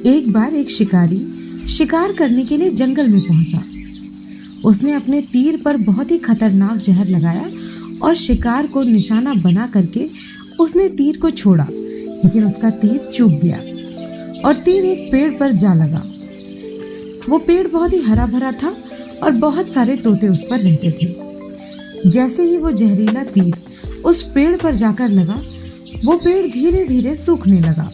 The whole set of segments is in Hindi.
एक बार एक शिकारी शिकार करने के लिए जंगल में पहुंचा। उसने अपने तीर पर बहुत ही खतरनाक जहर लगाया और शिकार को निशाना बना करके उसने तीर को छोड़ा, लेकिन उसका तीर चूक गया और तीर एक पेड़ पर जा लगा। वो पेड़ बहुत ही हरा भरा था और बहुत सारे तोते उस पर रहते थे। जैसे ही वो जहरीला तीर उस पेड़ पर जाकर लगा, वो पेड़ धीरे धीरे सूखने लगा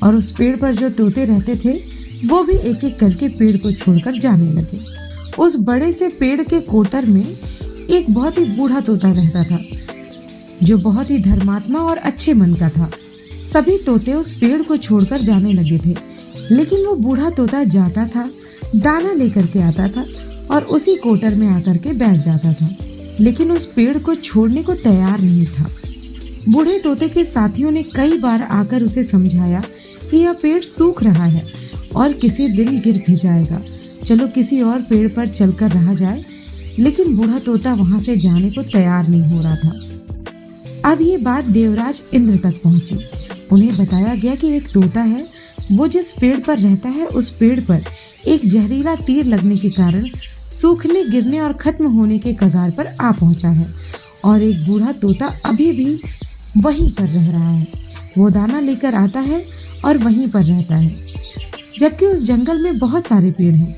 और उस पेड़ पर जो तोते रहते थे वो भी एक एक करके पेड़ को छोड़कर जाने लगे। उस बड़े से पेड़ के कोटर में एक बहुत ही बूढ़ा तोता रहता था, जो बहुत ही धर्मात्मा और अच्छे मन का था। सभी तोते उस पेड़ को छोड़कर जाने लगे थे, लेकिन वो बूढ़ा तोता जाता था, दाना लेकर के आता था और उसी कोटर में आकर के बैठ जाता था, लेकिन उस पेड़ को छोड़ने को तैयार नहीं था। बूढ़े तोते के साथियों ने कई बार आकर उसे समझाया कि यह पेड़ सूख रहा है और किसी दिन गिर भी जाएगा, चलो किसी और पेड़ पर चलकर रहा जाए, लेकिन बूढ़ा तोता वहां से जाने को तैयार नहीं हो रहा था। अब ये बात देवराज इंद्र तक पहुंची। उन्हें बताया गया कि एक तोता है, वो जिस पेड़ पर रहता है उस पेड़ पर एक जहरीला तीर लगने के कारण सूखने, गिरने और खत्म होने के कगार पर आ पहुंचा है और एक बूढ़ा तोता अभी भी वहीं पर रह रहा है। वो दाना लेकर आता है और वहीं पर रहता है, जबकि उस जंगल में बहुत सारे पेड़ हैं,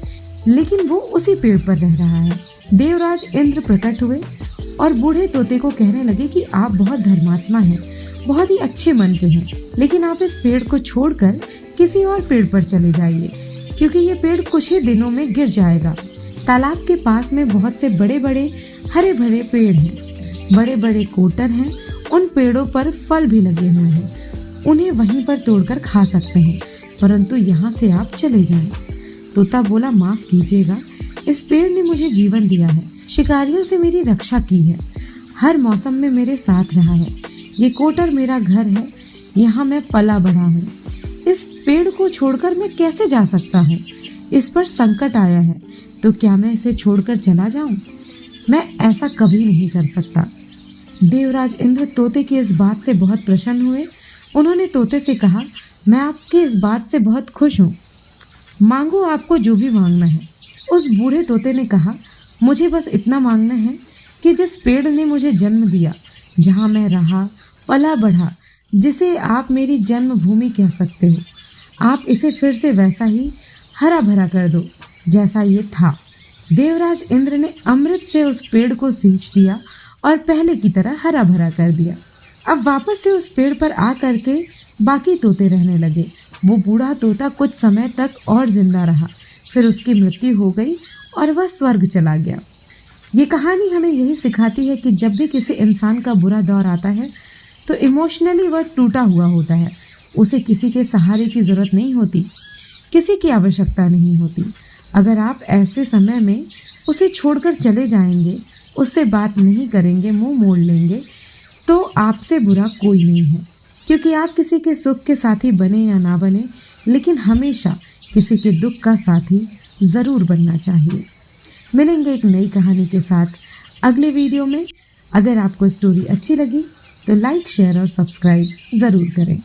लेकिन वो उसी पेड़ पर रह रहा है। देवराज इंद्र प्रकट हुए और बूढ़े तोते को कहने लगे कि आप बहुत धर्मात्मा हैं, बहुत ही अच्छे मन के हैं, लेकिन आप इस पेड़ को छोड़कर किसी और पेड़ पर चले जाइए, क्योंकि ये पेड़ कुछ ही दिनों में गिर जाएगा। तालाब के पास में बहुत से बड़े बड़े हरे भरे पेड़ हैं, बड़े बड़े कोटर हैं, उन पेड़ों पर फल भी लगे हुए हैं, उन्हें वहीं पर तोड़कर खा सकते हैं, परंतु यहाँ से आप चले जाएं। तोता बोला, माफ कीजिएगा, इस पेड़ ने मुझे जीवन दिया है, शिकारियों से मेरी रक्षा की है, हर मौसम में मेरे साथ रहा है, ये कोटर मेरा घर है, यहाँ मैं पला बढ़ा हूँ। इस पेड़ को छोड़कर मैं कैसे जा सकता हूँ? इस पर संकट आया है, तो क्या मैं इसे छोड़कर चला जाऊं? मैं ऐसा कभी नहीं कर सकता। देवराज इंद्र तोते की इस बात से बहुत प्रसन्न हुए। उन्होंने तोते से कहा, मैं आपकी इस बात से बहुत खुश हूँ, मांगो आपको जो भी मांगना है। उस बूढ़े तोते ने कहा, मुझे बस इतना मांगना है कि जिस पेड़ ने मुझे जन्म दिया, जहाँ मैं रहा, पला बढ़ा, जिसे आप मेरी जन्मभूमि कह सकते हो, आप इसे फिर से वैसा ही हरा भरा कर दो जैसा ये था। देवराज इंद्र ने अमृत से उस पेड़ को सींच दिया और पहले की तरह हरा भरा कर दिया। अब वापस से उस पेड़ पर आ करके बाकी तोते रहने लगे। वो बूढ़ा तोता कुछ समय तक और जिंदा रहा, फिर उसकी मृत्यु हो गई और वह स्वर्ग चला गया। ये कहानी हमें यही सिखाती है कि जब भी किसी इंसान का बुरा दौर आता है तो इमोशनली वह टूटा हुआ होता है, उसे किसी के सहारे की जरूरत नहीं होती, किसी की आवश्यकता नहीं होती। अगर आप ऐसे समय में उसे छोड़कर चले जाएंगे, उससे बात नहीं करेंगे, मुंह मोड़ लेंगे, तो आपसे बुरा कोई नहीं है, क्योंकि आप किसी के सुख के साथी बने या ना बने, लेकिन हमेशा किसी के दुख का साथी ज़रूर बनना चाहिए। मिलेंगे एक नई कहानी के साथ अगले वीडियो में। अगर आपको स्टोरी अच्छी लगी तो लाइक, शेयर और सब्सक्राइब ज़रूर करें।